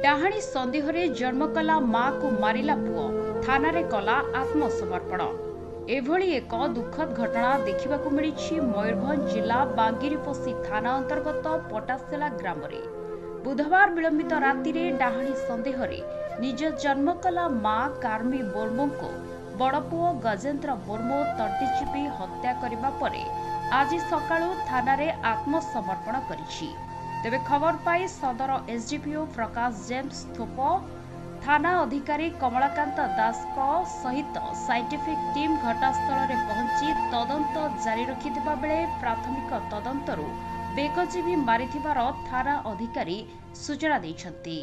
डाहाणी सन्देह जन्म कला मां को मारिला पुओ थाना रे कला आत्मसमर्पण। एभली एक दुखद घटना देखा मिली मयूरभंज जिला बांगिरीपोषी थाना अंतर्गत पटासेला ग्राम रे। बुधवार विलंबित राति रे डाहाणी सन्देह निज जन्म कला मां कार्मी मुर्मू को बड़पुओ गजेन्द्र मुर्मू तंटी चिपी हत्या करने पर आज सकाळु थाना रे आत्मसमर्पण करिछि। तेबे खबर पाई सदर एसडीपीओ प्रकाश जेम्स थोप थाना अधिकारी कमलाकांत दास सहित साइंटिफिक टीम घटनास्थल में पहुंची तदंत जारी रखिथिबा बेले प्राथमिक तदंतरू बेकजीवी मारिथिबार थाना अधिकारी सूचना दैछंती।